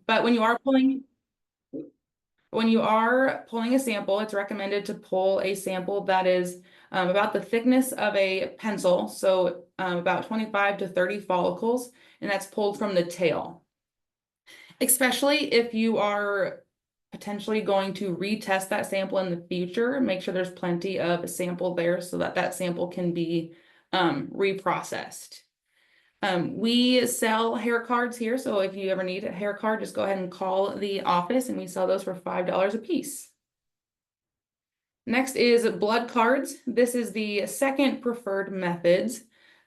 But when you are pulling a sample, it's recommended to pull a sample that is about the thickness of a pencil, so about 25 to 30 follicles, and that's pulled from the tail. Especially if you are potentially going to retest that sample in the future, make sure there's plenty of sample there so that that sample can be reprocessed. We sell hair cards here, so if you ever need a hair card, just go ahead and call the office, and we sell those for $5 a piece. Next is blood cards. This is the second preferred methods.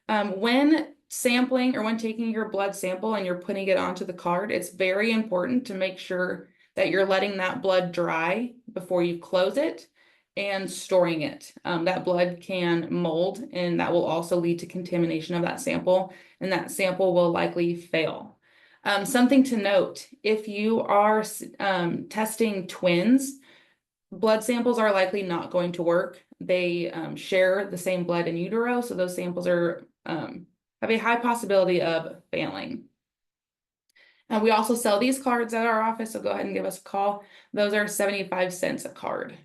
When sampling or when taking your blood sample and you're putting it onto the card, it's very important to make sure that you're letting that blood dry before you close it and storing it. That blood can mold, and that will also lead to contamination of that sample, and that sample will likely fail. Something to note, if you are testing twins, blood samples are likely not going to work. They share the same blood in utero, so those samples are have a high possibility of failing. And we also sell these cards at our office, so go ahead and give us a call. Those are 75 cents a card.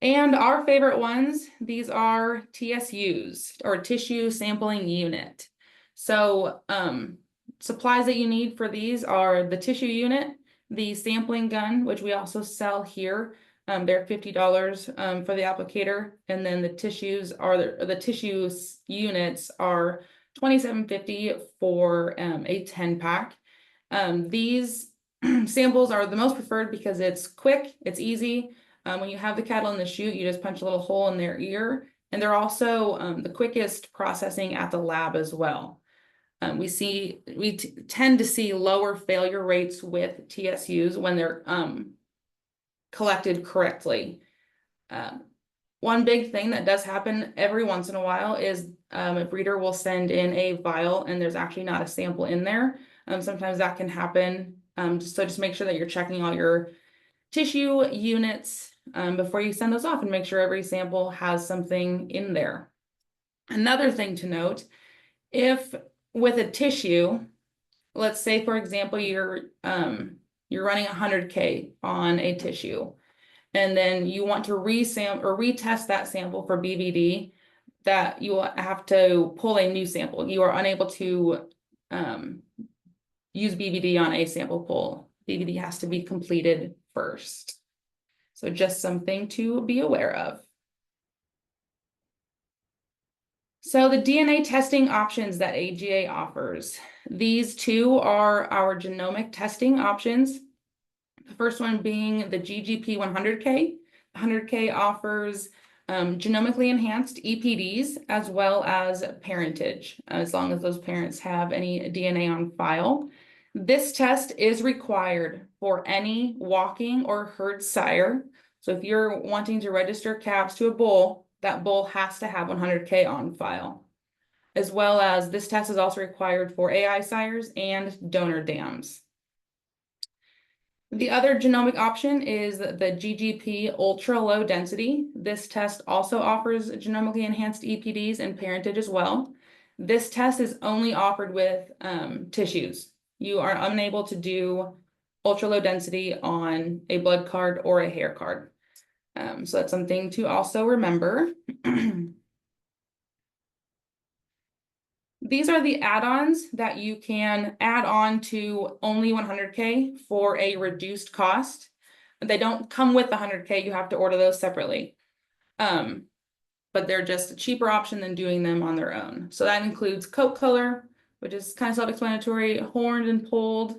And our favorite ones, these are TSUs, or tissue sampling unit. So supplies that you need for these are the tissue unit, the sampling gun, which we also sell here. They're $50 for the applicator, and then the tissues are the tissue units are $27.50 for a 10-pack. These samples are the most preferred because it's quick, it's easy. When you have the cattle in the chute, you just punch a little hole in their ear, and they're also the quickest processing at the lab as well. We tend to see lower failure rates with TSUs when they're collected correctly. One big thing that does happen every once in a while is a breeder will send in a vial and there's actually not a sample in there. Sometimes that can happen. So just make sure that you're checking all your tissue units before you send those off, and make sure every sample has something in there. Another thing to note, if with a tissue, let's say, for example, you're running 100K on a tissue, and then you want to retest that sample for BVD, that you will have to pull a new sample. You are unable to use BVD on a sample pull. BVD has to be completed first. So just something to be aware of. So the DNA testing options that AGA offers, these two are our genomic testing options. The first one being the GGP 100K. 100K offers genomically enhanced EPDs as well as parentage, as long as those parents have any DNA on file. This test is required for any walking or herd sire. So if you're wanting to register calves to a bull, that bull has to have 100K on file. As well as this test is also required for AI sires and donor dams. The other genomic option is the GGP ultra low density. This test also offers genomically enhanced EPDs and parentage as well. This test is only offered with tissues. You are unable to do ultra low density on a blood card or a hair card. So that's something to also remember. These are the add-ons that you can add on to only 100K for a reduced cost. They don't come with the 100K, you have to order those separately. But they're just a cheaper option than doing them on their own. So that includes coat color, which is kind of self-explanatory, horned and pulled.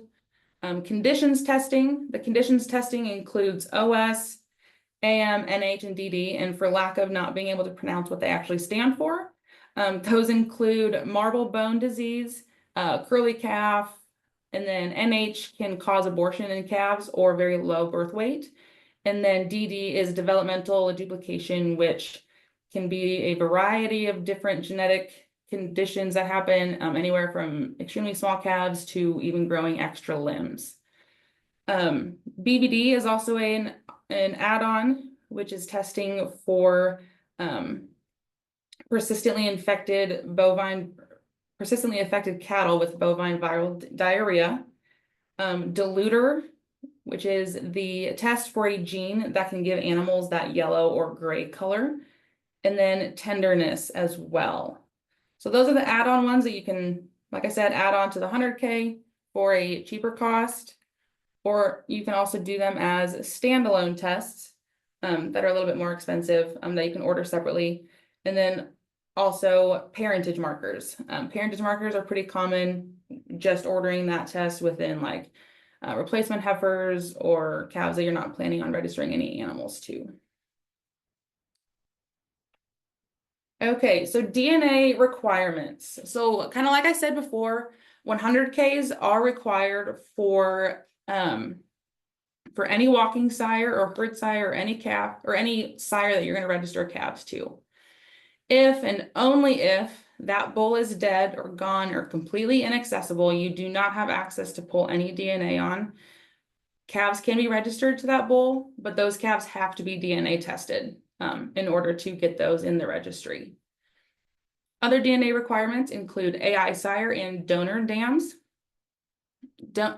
Conditions testing. The conditions testing includes OS, AM, NH, and DD, and for lack of not being able to pronounce what they actually stand for, those include marble bone disease, curly calf, and then NH can cause abortion in calves or very low birth weight. And then DD is developmental duplication, which can be a variety of different genetic conditions that happen, anywhere from extremely small calves to even growing extra limbs. BVD is also an add-on, which is testing for persistently affected cattle with bovine viral diarrhea. Diluter, which is the test for a gene that can give animals that yellow or gray color, and then tenderness as well. So those are the add-on ones that you can, like I said, add on to the 100K for a cheaper cost, or you can also do them as standalone tests that are a little bit more expensive that you can order separately. And then also parentage markers. Parentage markers are pretty common, just ordering that test within like replacement heifers or cows that you're not planning on registering any animals to. Okay, so DNA requirements. So kind of like I said before, 100Ks are required for any walking sire or herd sire or any calf or any sire that you're going to register calves to. If and only if that bull is dead or gone or completely inaccessible, you do not have access to pull any DNA on. Calves can be registered to that bull, but those calves have to be DNA tested in order to get those in the registry. Other DNA requirements include AI sire and donor dams.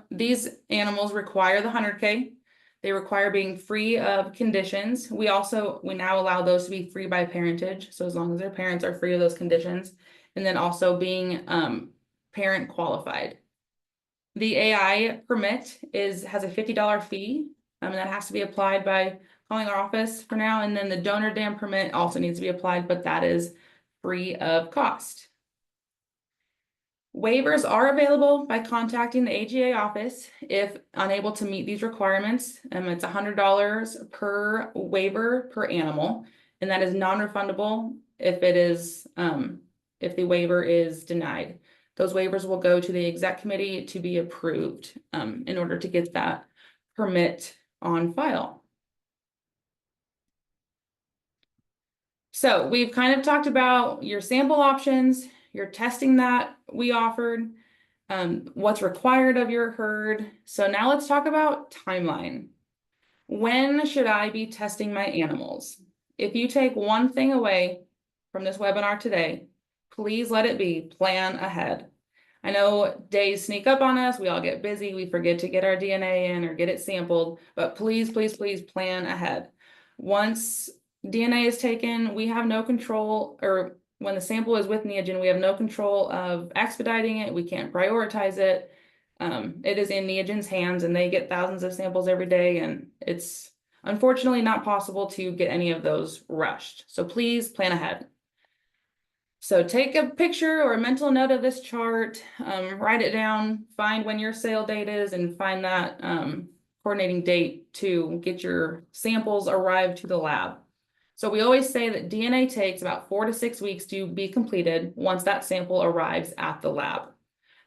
These animals require the 100K. They require being free of conditions. We now allow those to be free by parentage. So as long as their parents are free of those conditions, and then also being parent qualified. The AI permit has a $50 fee, and that has to be applied by calling our office for now. And then the donor dam permit also needs to be applied, but that is free of cost. Waivers are available by contacting the AGA office if unable to meet these requirements. It's $100 per waiver per animal, and that is non-refundable if the waiver is denied. Those waivers will go to the exec committee to be approved in order to get that permit on file. So we've kind of talked about your sample options, your testing that we offered, what's required of your herd. So now let's talk about timeline. When should I be testing my animals? If you take one thing away from this webinar today, please let it be plan ahead. I know days sneak up on us. We all get busy. We forget to get our DNA in or get it sampled, but please, please, please plan ahead. Once DNA is taken, we have no control, or when the sample is with Neogen, we have no control of expediting it. We can't prioritize it. It is in Neogen's hands, and they get thousands of samples every day, and it's unfortunately not possible to get any of those rushed. So please plan ahead. So take a picture or a mental note of this chart, write it down, find when your sale date is, and find that coordinating date to get your samples arrived to the lab. So we always say that DNA takes about 4 to 6 weeks to be completed once that sample arrives at the lab.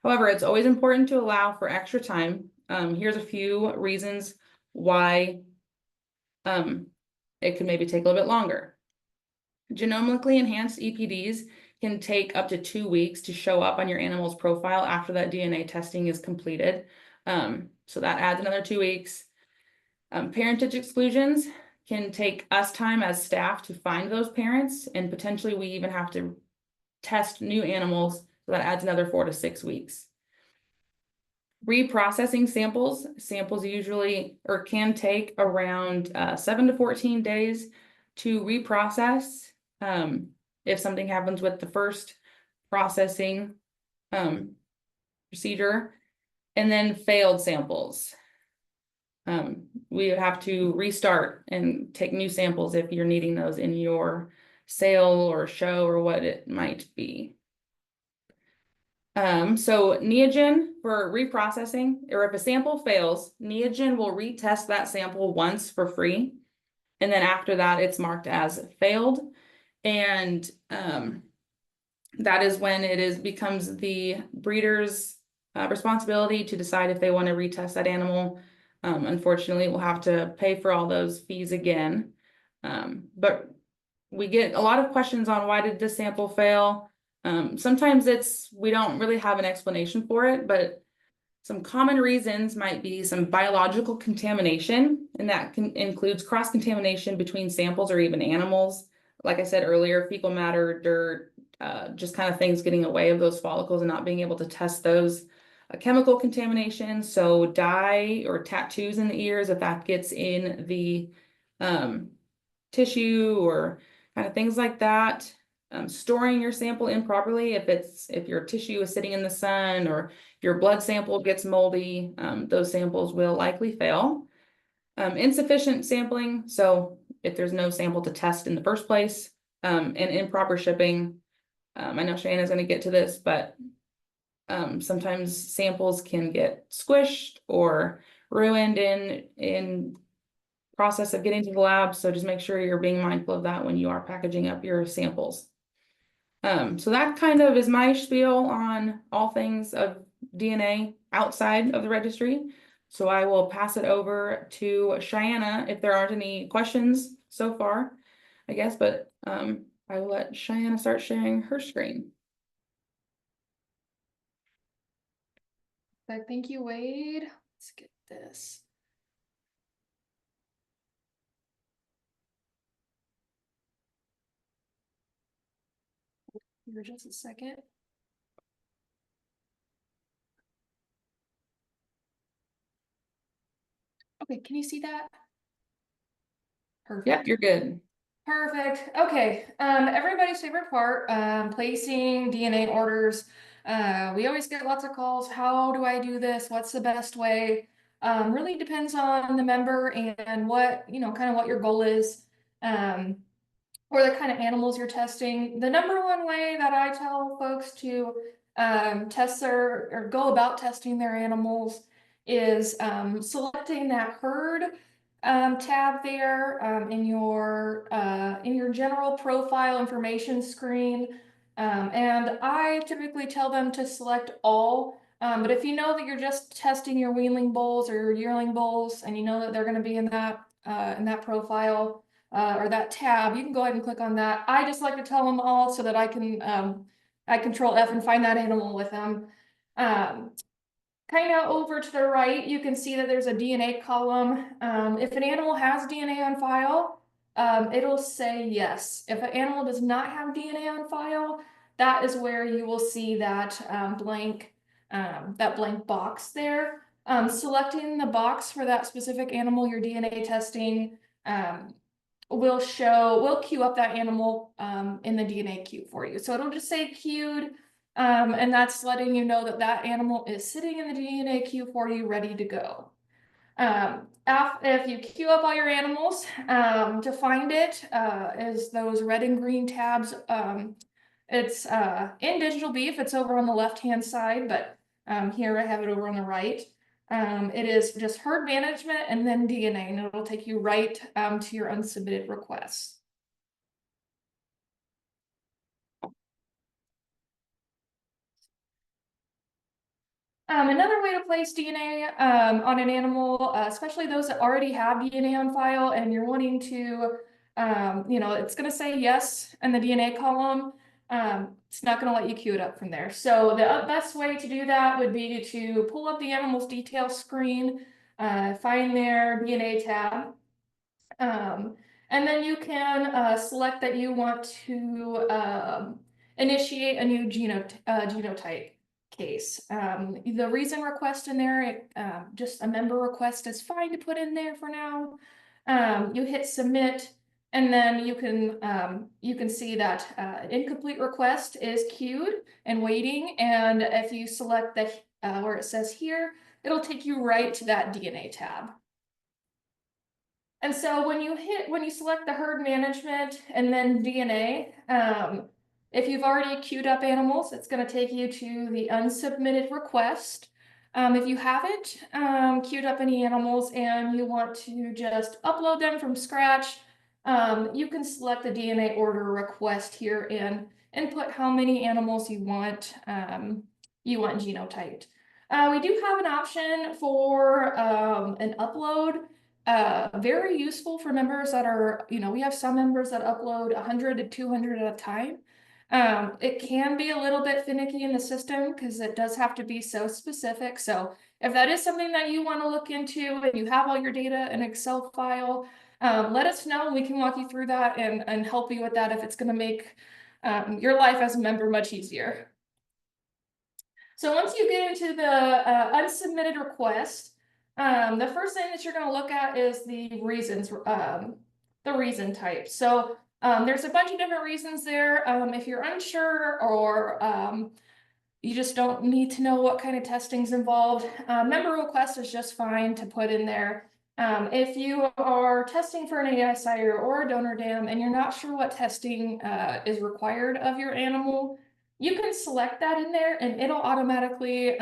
However, it's always important to allow for extra time. Here's a few reasons why it can maybe take a little bit longer. Genomically enhanced EPDs can take up to 2 weeks to show up on your animal's profile after that DNA testing is completed. So that adds another 2 weeks. Parentage exclusions can take us time as staff to find those parents, and potentially we even have to test new animals, so that adds another 4 to 6 weeks. Reprocessing samples usually or can take around 7 to 14 days to reprocess if something happens with the first processing procedure, and then failed samples. We would have to restart and take new samples if you're needing those in your sale or show or what it might be. So Neogen for reprocessing, or if a sample fails, Neogen will retest that sample once for free. And then after that, it's marked as failed. And that is when becomes the breeder's responsibility to decide if they want to retest that animal. Unfortunately, we'll have to pay for all those fees again. But we get a lot of questions on why did this sample fail? Sometimes we don't really have an explanation for it, but some common reasons might be some biological contamination, and that includes cross-contamination between samples or even animals. Like I said earlier, fecal matter, dirt, just kind of things getting away of those follicles and not being able to test those. a chemical contamination, so dye or tattoos in the ears, if that gets in the tissue or kind of things like that. Storing your sample improperly, if your tissue is sitting in the sun or your blood sample gets moldy, those samples will likely fail. Insufficient sampling, so if there's no sample to test in the first place, and improper shipping. I know Shanna's going to get to this, but sometimes samples can get squished or ruined in process of getting to the lab. So just make sure you're being mindful of that when you are packaging up your samples. So that kind of is my spiel on all things of DNA outside of the registry. So I will pass it over to Cheyenne if there aren't any questions so far, I guess, but I will let Cheyenne start sharing her screen. Thank you, Wade. Let's get this. Here just a second. Okay, can you see that? Perfect. Yep, you're good. Perfect. Okay. Everybody's favorite part, placing DNA orders. We always get lots of calls. How do I do this? What's the best way? Really depends on the member and what, kind of what your goal is. Or the kind of animals you're testing. The number one way that I tell folks to test or go about testing their animals is selecting that herd tab there in your general profile information screen. And I typically tell them to select all. But if you know that you're just testing your weanling bulls or your yearling bulls, and you know that they're going to be in that profile, or that tab, you can go ahead and click on that. I just like to tell them all so that I can I control F and find that animal with them. Kind of over to the right, you can see that there's a DNA column. If an animal has DNA on file, it'll say yes. If an animal does not have DNA on file, that is where you will see that blank box there. Selecting the box for that specific animal you're DNA testing will queue up that animal in the DNA queue for you. So it'll just say queued, and that's letting you know that that animal is sitting in the DNA queue for you, ready to go. If you queue up all your animals, to find it is those red and green tabs. It's in Digital Beef, it's over on the left-hand side, but here I have it over on the right. It is just herd management and then DNA, and it'll take you right to your unsubmitted requests. Another way to place DNA on an animal, especially those that already have DNA on file and you're wanting to, it's going to say yes in the DNA column. It's not going to let you queue it up from there. So the best way to do that would be to pull up the animal's details screen, find their DNA tab. And then you can select that you want to initiate a new genotype case. The reason request in there, just a member request is fine to put in there for now. You hit submit, and then you can see that incomplete request is queued and waiting. And if you select that where it says here, it'll take you right to that DNA tab. And so when you select the herd management and then DNA, if you've already queued up animals, it's going to take you to the unsubmitted request. If you haven't queued up any animals and you want to just upload them from scratch, you can select the DNA order request here and input how many animals you want genotyped. We do have an option for an upload. Very useful for members that are, we have some members that upload 100 to 200 at a time. It can be a little bit finicky in the system because it does have to be so specific. So if that is something that you want to look into and you have all your data in an Excel file, let us know. We can walk you through that and help you with that if it's going to make your life as a member much easier. So once you get into the unsubmitted request, the first thing that you're going to look at is the reasons, the reason type. So there's a bunch of different reasons there. If you're unsure or you just don't need to know what kind of testing's involved, member request is just fine to put in there. If you are testing for an AGA sire or a donor dam and you're not sure what testing is required of your animal, you can select that in there and it'll automatically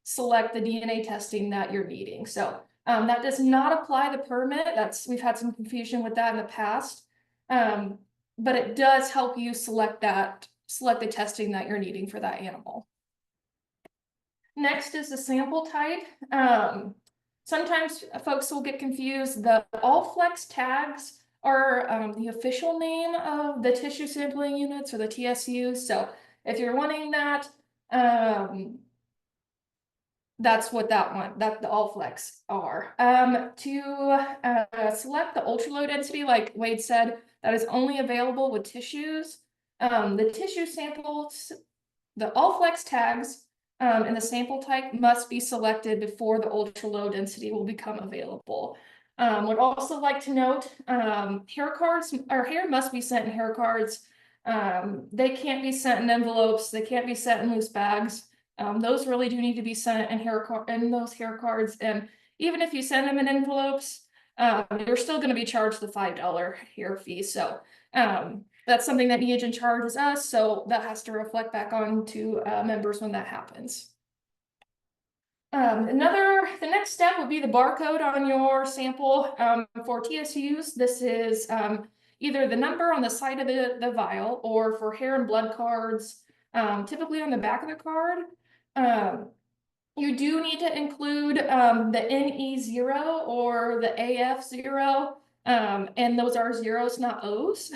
select the DNA testing that you're needing. So that does not apply the permit. We've had some confusion with that in the past. But it does help you select the testing that you're needing for that animal. Next is the sample type. Sometimes folks will get confused. The all flex tags are the official name of the tissue sampling units or the TSUs. So if you're wanting that, that's what that the all flex are. To select the ultra low density, like Wade said, that is only available with tissues. The tissue samples, the all flex tags, and the sample type must be selected before the ultra low density will become available. Would also like to note, hair cards or hair must be sent in hair cards. They can't be sent in envelopes. They can't be sent in loose bags. Those really do need to be sent in those hair cards. And even if you send them in envelopes, you're still going to be charged the $5 hair fee. So that's something that Neogen charges us. So that has to reflect back on to members when that happens. The next step would be the barcode on your sample. For TSUs, this is either the number on the side of the vial, or for hair and blood cards, typically on the back of the card. You do need to include the NE0 or the AF0, and those are zeros, not O's.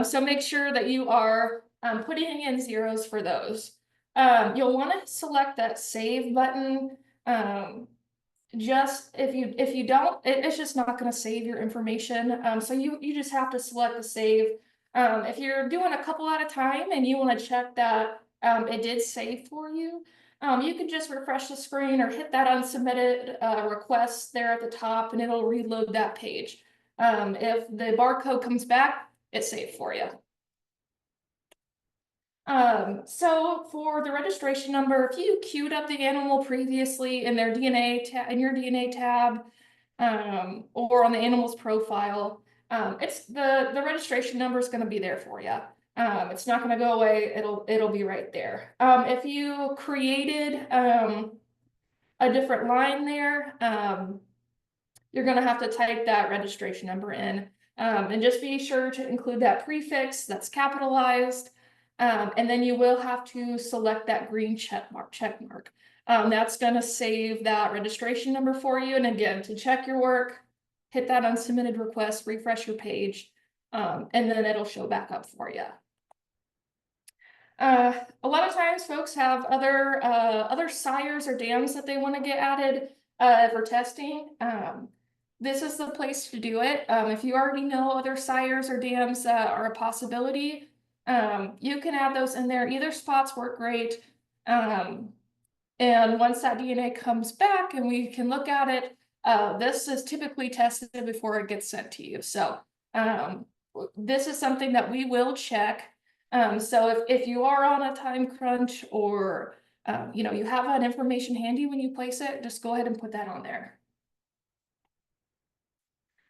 So make sure that you are putting in zeros for those. You'll want to select that save button. Just if you don't, it's just not going to save your information. So you just have to select the save. If you're doing a couple at a time and you want to check that it did save for you, you can just refresh the screen or hit that unsubmitted request there at the top and it'll reload that page. If the barcode comes back, it's saved for you. So for the registration number, if you queued up the animal previously in their in your DNA tab, or on the animal's profile, it's the registration number is going to be there for you. It's not going to go away. It'll be right there. If you created a different line there, you're going to have to type that registration number in, and just be sure to include that prefix that's capitalized. And then you will have to select that green check mark. That's going to save that registration number for you. And again, to check your work, hit that unsubmitted request, refresh your page, and then it'll show back up for you. A lot of times folks have other sires or dams that they want to get added for testing. This is the place to do it. If you already know other sires or dams that are a possibility, you can add those in there. Either spots work great. And once that DNA comes back and we can look at it, this is typically tested before it gets sent to you. So this is something that we will check. So if you are on a time crunch or you have that information handy when you place it, just go ahead and put that on there.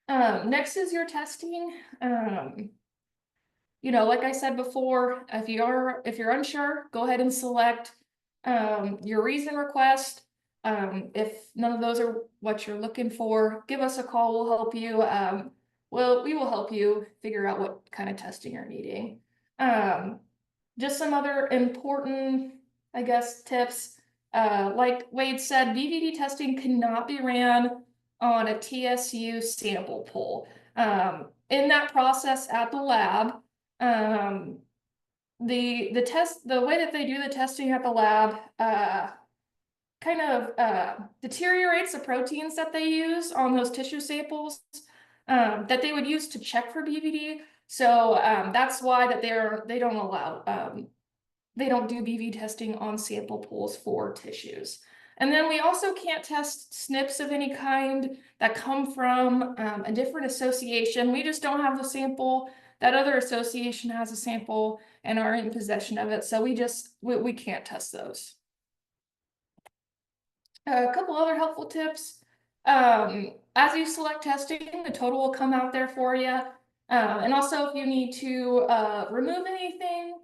Next is your testing. Like I said before, if you're unsure, go ahead and select your reason request. If none of those are what you're looking for, give us a call. We'll help you. We will help you figure out what kind of testing you're needing. Just some other important, I guess, tips. Like Wade said, BVD testing cannot be ran on a TSU sample pool. In that process at the lab, the way that they do the testing at the lab kind of deteriorates the proteins that they use on those tissue samples that they would use to check for BVD. So that's why that they don't allow they don't do BV testing on sample pools for tissues. And then we also can't test SNPs of any kind that come from a different association. We just don't have the sample. That other association has a sample and are in possession of it. So we can't test those. A couple other helpful tips. As you select testing, the total will come out there for you. And also if you need to remove anything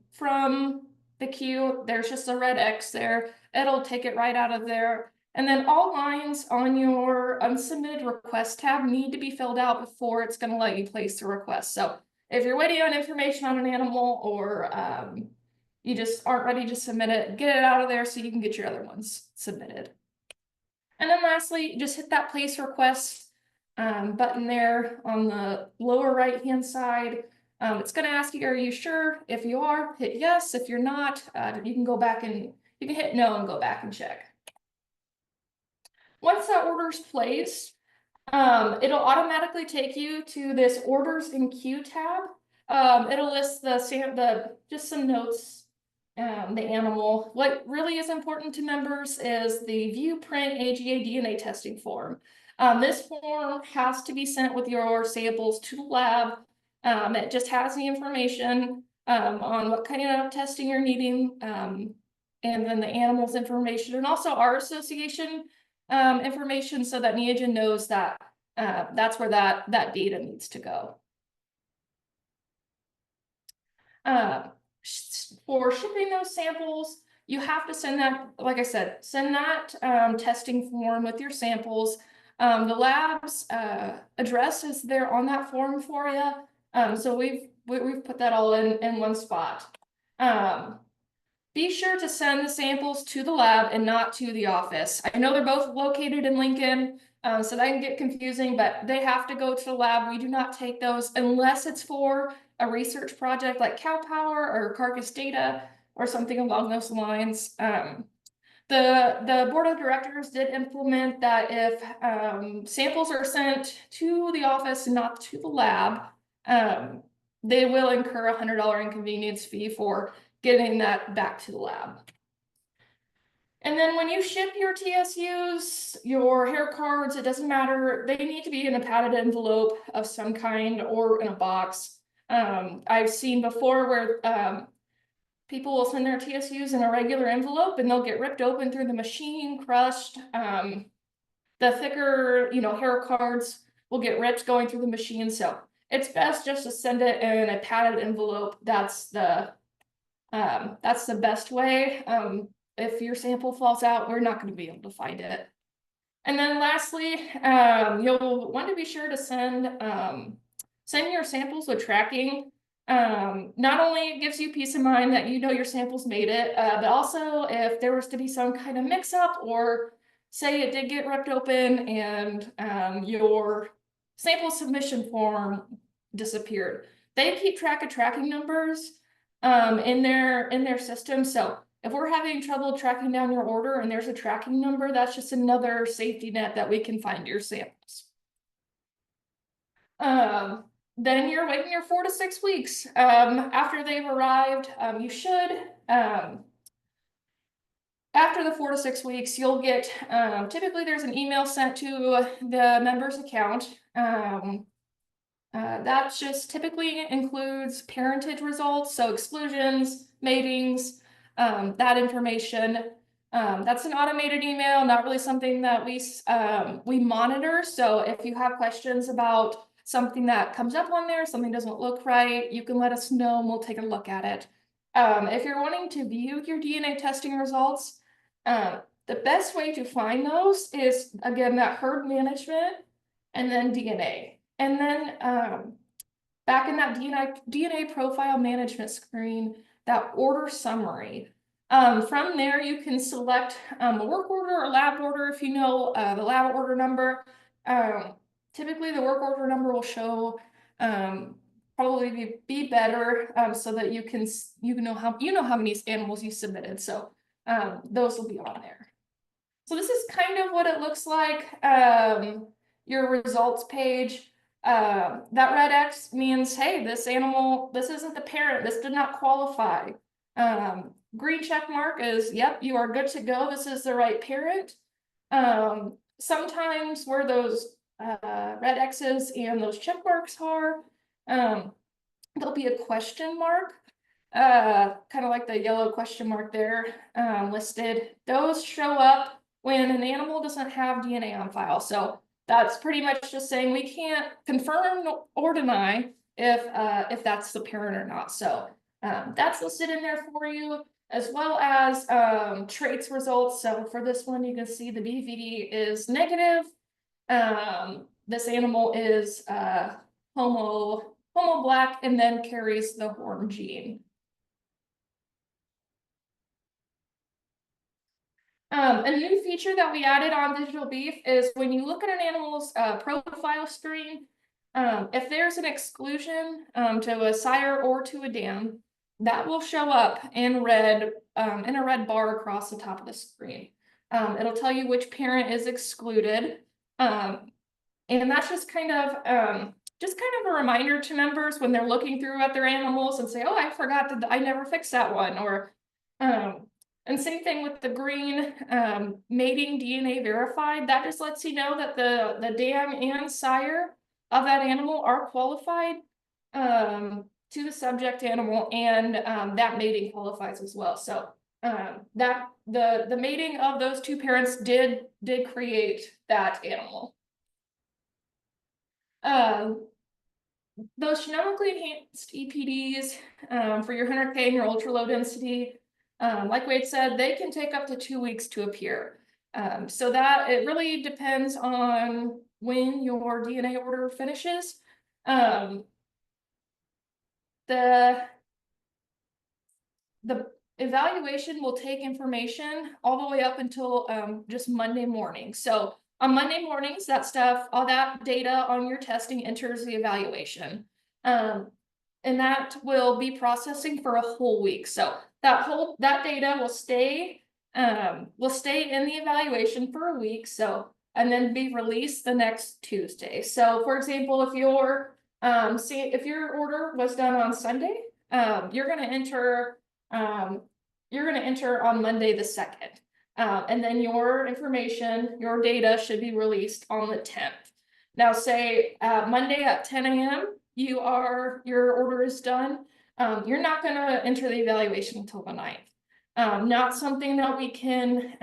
from the queue, there's just a red X there. It'll take it right out of there. And then all lines on your unsubmitted request tab need to be filled out before it's going to let you place the request. So if you're waiting on information on an animal or you just aren't ready to submit it, get it out of there so you can get your other ones submitted. And then lastly, just hit that place request button there on the lower right hand side. It's going to ask you, are you sure? If you are, hit yes. If you're not, you can go back and you can hit no and go back and check. Once that order's placed, it'll automatically take you to this orders and queue tab. It'll list just some notes, the animal. What really is important to members is the view print AGA DNA testing form. This form has to be sent with your samples to the lab. It just has the information on what kind of testing you're needing, and then the animal's information, and also our association information, so that Neogen knows that that's where that data needs to go. For shipping those samples, you have to send that, like I said, send that testing form with your samples. The lab's address is there on that form for you. So we've put that all in one spot. Be sure to send the samples to the lab and not to the office. I know they're both located in Lincoln, so that can get confusing, but they have to go to the lab. We do not take those unless it's for a research project like cow power or carcass data or something along those lines. The board of directors did implement that if samples are sent to the office and not to the lab, they will incur a $100 inconvenience fee for getting that back to the lab. And then when you ship your TSUs, your hair cards, it doesn't matter, they need to be in a padded envelope of some kind or in a box. I've seen before where people will send their TSUs in a regular envelope and they'll get ripped open through the machine, crushed. The thicker, hair cards will get ripped going through the machine. So it's best just to send it in a padded envelope. That's the best way. If your sample falls out, we're not going to be able to find it. And then lastly, you'll want to be sure to send your samples with tracking. Not only gives you peace of mind that your samples made it, but also if there was to be some kind of mix up, or say it did get ripped open and your sample submission form disappeared. They keep track of tracking numbers in their system. So if we're having trouble tracking down your order and there's a tracking number, that's just another safety net that we can find your samples. Then you're waiting your 4 to 6 weeks. After they've arrived, you should, after the 4 to 6 weeks, you'll get, typically there's an email sent to the member's account. That just typically includes parentage results, so exclusions, matings, that information. That's an automated email, not really something that we monitor. So if you have questions about something that comes up on there, something doesn't look right, you can let us know and we'll take a look at it. If you're wanting to view your DNA testing results, the best way to find those is, again, that herd management and then DNA. And then back in that DNA profile management screen, that order summary. From there, you can select a work order or lab order if you know the lab order number. Typically, the work order number will show probably be better so that you know how many animals you submitted. So those will be on there. So this is kind of what it looks like. Your results page. That red X means, hey, this animal, this isn't the parent, this did not qualify. Green check mark is, yep, you are good to go. This is the right parent. Sometimes where those red X's and those check marks are, there'll be a question mark, kind of like the yellow question mark there, listed. Those show up when an animal doesn't have DNA on file. So that's pretty much just saying we can't confirm or deny if that's the parent or not. So that's listed in there for you, as well as traits results. So for this one, you can see the BVD is negative. This animal is homo black and then carries the horn gene. A new feature that we added on Gelbvieh is when you look at an animal's profile screen, if there's an exclusion to a sire or to a dam, that will show up in red, in a red bar across the top of the screen. It'll tell you which parent is excluded. And that's just kind of a reminder to members when they're looking through at their animals and say, oh, I forgot that I never fixed that one. Or and same thing with the green mating DNA verified. That just lets you know that the dam and sire of that animal are qualified to the subject animal, and that mating qualifies as well. So that the mating of those two parents did create that animal. Those genomically enhanced EPDs for your 100K and your ultra low density, like Wade said, they can take up to 2 weeks to appear. So that it really depends on when your DNA order finishes. The evaluation will take information all the way up until just Monday morning. So on Monday mornings, that stuff, all that data on your testing enters the evaluation. And that will be processing for a whole week. So that data will stay in the evaluation for a week. So, and then be released the next Tuesday. So for example, if your order was done on Sunday, you're gonna enter on Monday the 2nd. And then your information, your data should be released on the 10th. Now say Monday at 10 a.m. your order is done. You're not gonna enter the evaluation until the 9th. Not something that we can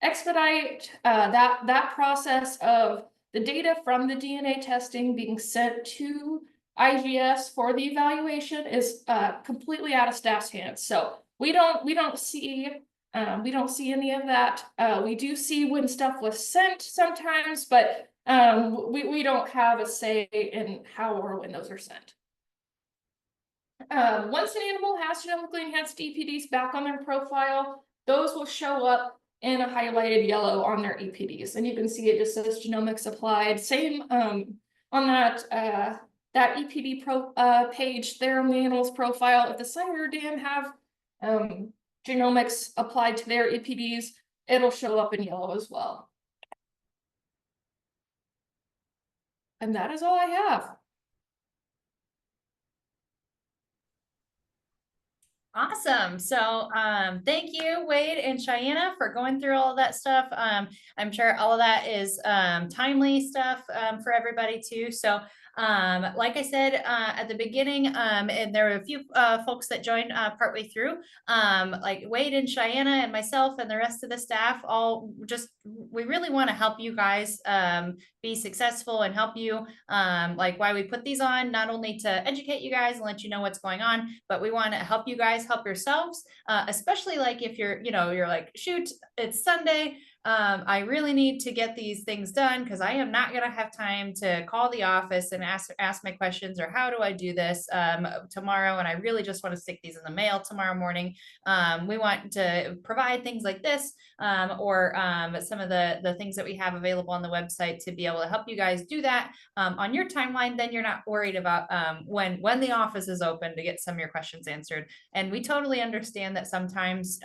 expedite that process of the data from the DNA testing being sent to IGS for the evaluation is completely out of staff's hands. So we don't see any of that. We do see when stuff was sent sometimes, but we don't have a say in how or when those are sent. Once an animal has genomically enhanced EPDs back on their profile, those will show up in a highlighted yellow on their EPDs, and you can see it just says genomics applied. Same on that EPD page there on the animal's profile. If the sire or dam have genomics applied to their EPDs, it'll show up in yellow as well. And that is all I have. Awesome. So thank you, Wade and Cheyenne, for going through all of that stuff. I'm sure all of that is timely stuff for everybody too. So like I said at the beginning, and there were a few folks that joined partway through, like Wade and Cheyenne and myself and the rest of the staff, we really want to help you guys be successful and help you, like why we put these on, not only to educate you guys and let you know what's going on, but we want to help you guys help yourselves, especially like if you're like, shoot, it's Sunday. I really need to get these things done because I am not going to have time to call the office and ask my questions, or how do I do this tomorrow? And I really just want to stick these in the mail tomorrow morning. We want to provide things like this or some of the things that we have available on the website to be able to help you guys do that on your timeline. Then you're not worried about when the office is open to get some of your questions answered. And we totally understand that sometimes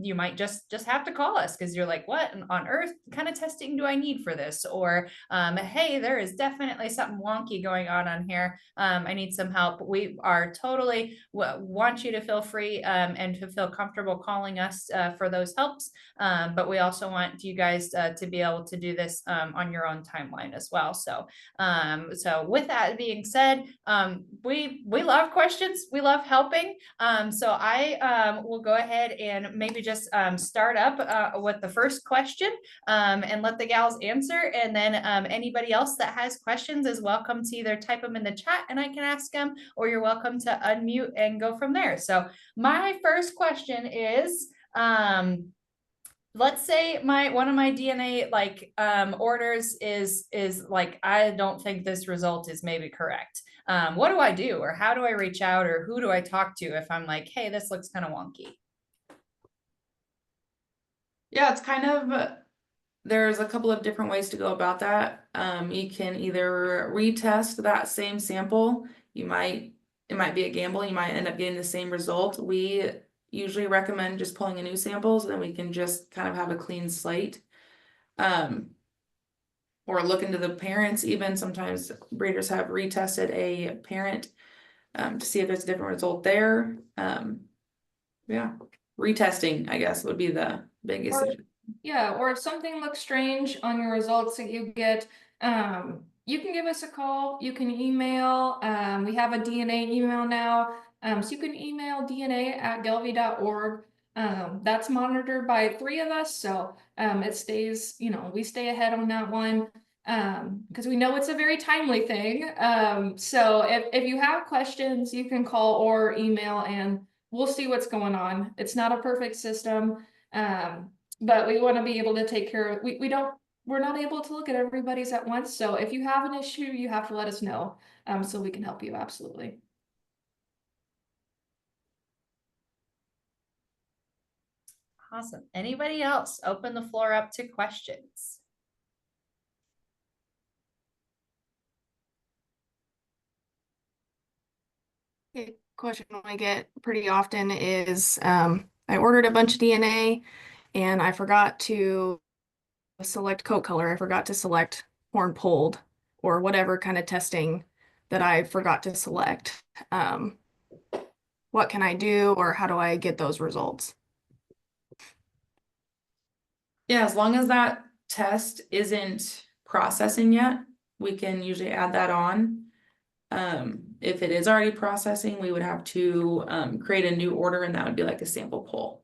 you might just have to call us because you're like, what? on earth kind of testing do I need for this? Or, hey, there is definitely something wonky going on here. I need some help. We are totally want you to feel free and to feel comfortable calling us for those helps. But we also want you guys to be able to do this on your own timeline as well. So, so with that being said, we love questions. We love helping. So I will go ahead and maybe just start up with the first question and let the gals answer. And then anybody else that has questions is welcome to either type them in the chat and I can ask them, or you're welcome to unmute and go from there. So my first question is, let's say one of my DNA like orders is like, I don't think this result is maybe correct. What do I do, or how do I reach out, or who do I talk to if I'm like, hey, this looks kind of wonky? Yeah, it's kind of, there's a couple of different ways to go about that. You can either retest that same sample. It might be a gamble. You might end up getting the same result. We usually recommend just pulling a new sample, so then we can just kind of have a clean slate. Or look into the parents. Even sometimes breeders have retested a parent to see if there's a different result there. Yeah, retesting, I guess, would be the biggest. Yeah, or if something looks strange on your results that you get, you can give us a call, you can email, we have a DNA email now, so you can email dna@gelbvieh.org. That's monitored by 3 of us, so it stays, we stay ahead on that one, because we know it's a very timely thing. So if you have questions, you can call or email and we'll see what's going on. It's not a perfect system. But we want to be able to take care of, we're not able to look at everybody's at once. So if you have an issue, you have to let us know, so we can help you. Absolutely. Awesome. Anybody else? Open the floor up to questions. A question I get pretty often is, I ordered a bunch of DNA and I forgot to select coat color. I forgot to select horn pulled or whatever kind of testing that I forgot to select. What can I do, or how do I get those results? Yeah, as long as that test isn't processing yet, we can usually add that on. If it is already processing, we would have to create a new order, and that would be like a sample pull.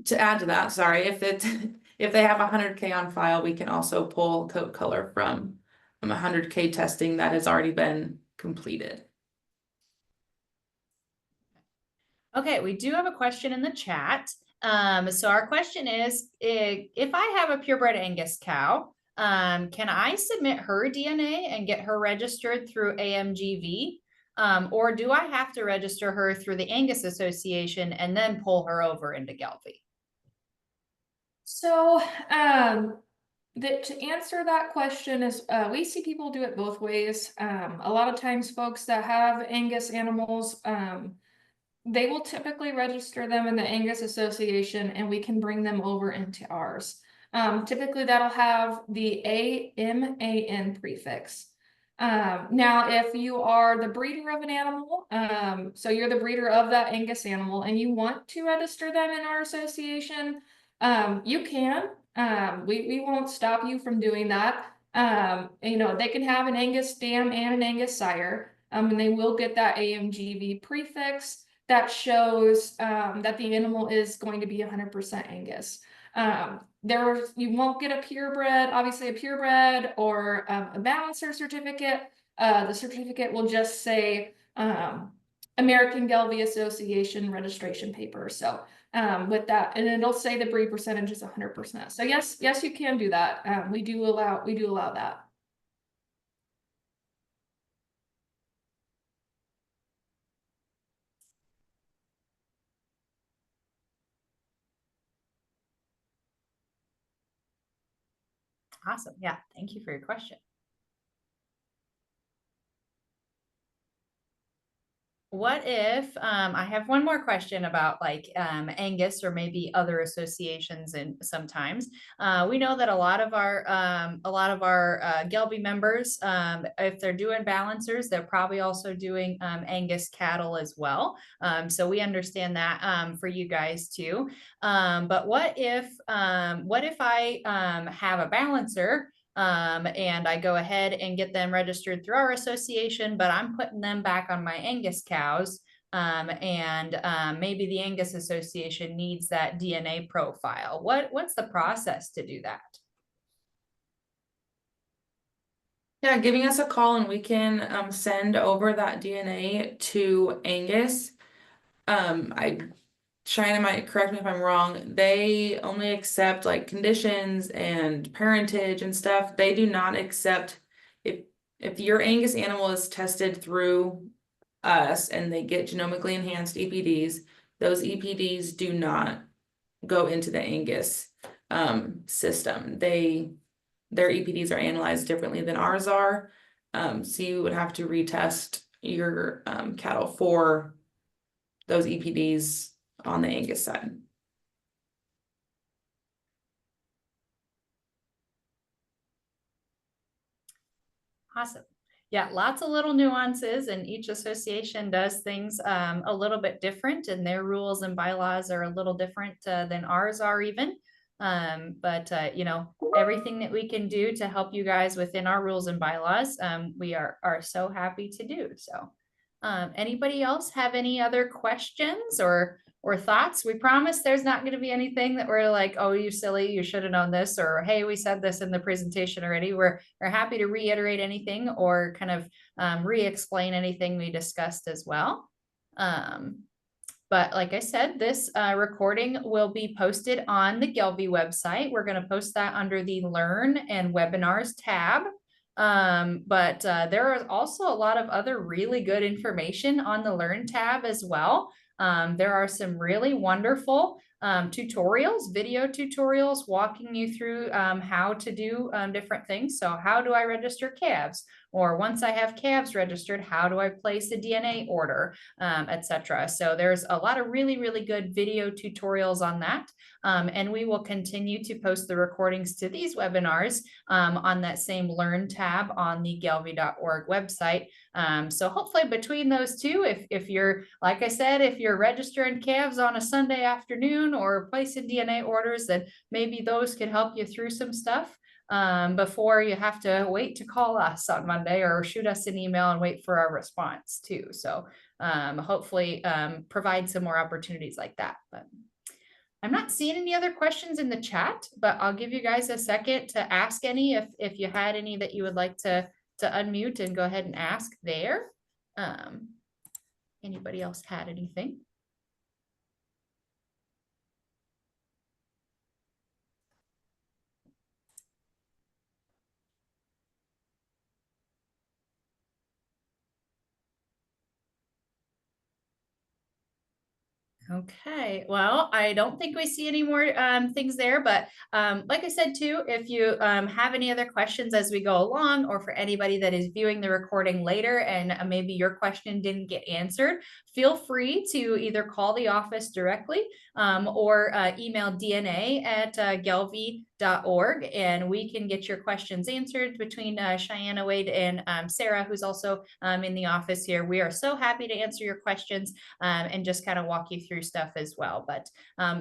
To add to that, sorry, if they have 100K on file, we can also pull coat color from 100K testing that has already been completed. Okay, we do have a question in the chat. So our question is, if I have a purebred Angus cow, can I submit her DNA and get her registered through AMGV? Or do I have to register her through the Angus Association and then pull her over into Gelbvieh? So, to answer that question is, we see people do it both ways. A lot of times folks that have Angus animals, they will typically register them in the Angus Association and we can bring them over into ours. Typically that'll have the AMAN prefix. Now, if you are the breeder of an animal, so you're the breeder of that Angus animal and you want to register them in our association, you can. We won't stop you from doing that. They can have an Angus dam and an Angus sire, and they will get that AMGV prefix that shows that the animal is going to be 100% Angus. You won't get a purebred, obviously a purebred or a balancer certificate. The certificate will just say American Gelbvieh Association registration paper. So with that, and it'll say the breed percentage is 100%. So yes, you can do that. We do allow that. Awesome. Yeah. Thank you for your question. what if, I have one more question about like Angus or maybe other associations, and sometimes we know that a lot of our Gelbvieh members, if they're doing balancers, they're probably also doing Angus cattle as well. So we understand that for you guys too. But what if I have a balancer and I go ahead and get them registered through our association, but I'm putting them back on my Angus cows. And maybe the Angus Association needs that DNA profile. What's the process to do that? Yeah, giving us a call and we can send over that DNA to Angus. China might correct me if I'm wrong. They only accept like conditions and parentage and stuff. They do not accept if your Angus animal is tested through us and they get genomically enhanced EPDs, those EPDs do not go into the Angus system. Their EPDs are analyzed differently than ours are. So you would have to retest your cattle for those EPDs on the Angus side. Awesome. Yeah, lots of little nuances, and each association does things a little bit different, and their rules and bylaws are a little different than ours are even. But you know, everything that we can do to help you guys within our rules and bylaws, we are so happy to do. So anybody else have any other questions or thoughts? We promise there's not going to be anything that we're like, oh, you silly, you should have known this, or hey, we said this in the presentation already. We're happy to reiterate anything or kind of re-explain anything we discussed as well. But like I said, this recording will be posted on the Gelbvieh website. We're going to post that under the Learn and Webinars tab. But there are also a lot of other really good information on the Learn tab as well. There are some really wonderful tutorials, video tutorials walking you through how to do different things. So how do I register calves? Or once I have calves registered, how do I place a DNA order, etc. So there's a lot of really, really good video tutorials on that. And we will continue to post the recordings to these webinars on that same Learn tab on the gelbvieh.org website. So hopefully between those two, if you're, like I said, if you're registering calves on a Sunday afternoon or placing DNA orders, then maybe those can help you through some stuff before you have to wait to call us on Monday or shoot us an email and wait for our response too. So hopefully provide some more opportunities like that. But I'm not seeing any other questions in the chat, but I'll give you guys a second to ask any if you had any that you would like to unmute and go ahead and ask there. Anybody else had anything? Okay, well, I don't think we see any more things there, but like I said too, if you have any other questions as we go along, or for anybody that is viewing the recording later and maybe your question didn't get answered, feel free to either call the office directly or email dna@gelbvieh.org, and we can get your questions answered between Cheyenne, Wade, and Sarah, who's also in the office here. We are so happy to answer your questions and just kind of walk you through stuff as well. But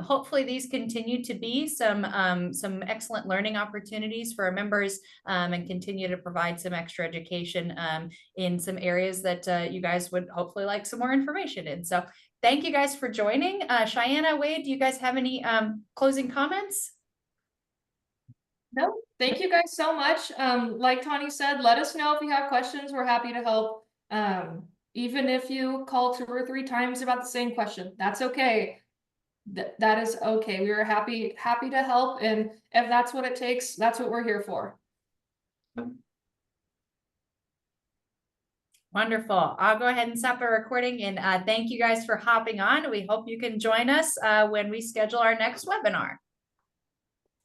hopefully these continue to be some excellent learning opportunities for our members and continue to provide some extra education in some areas that you guys would hopefully like some more information in. So thank you guys for joining. Cheyenne, Wade, do you guys have any closing comments? No, thank you guys so much. Like Tani said, let us know if you have questions. We're happy to help. Even if you call 2 or 3 times about the same question, that's okay. That is okay. We are happy to help, and if that's what it takes, that's what we're here for. Wonderful. I'll go ahead and stop the recording, and thank you guys for hopping on. We hope you can join us when we schedule our next webinar.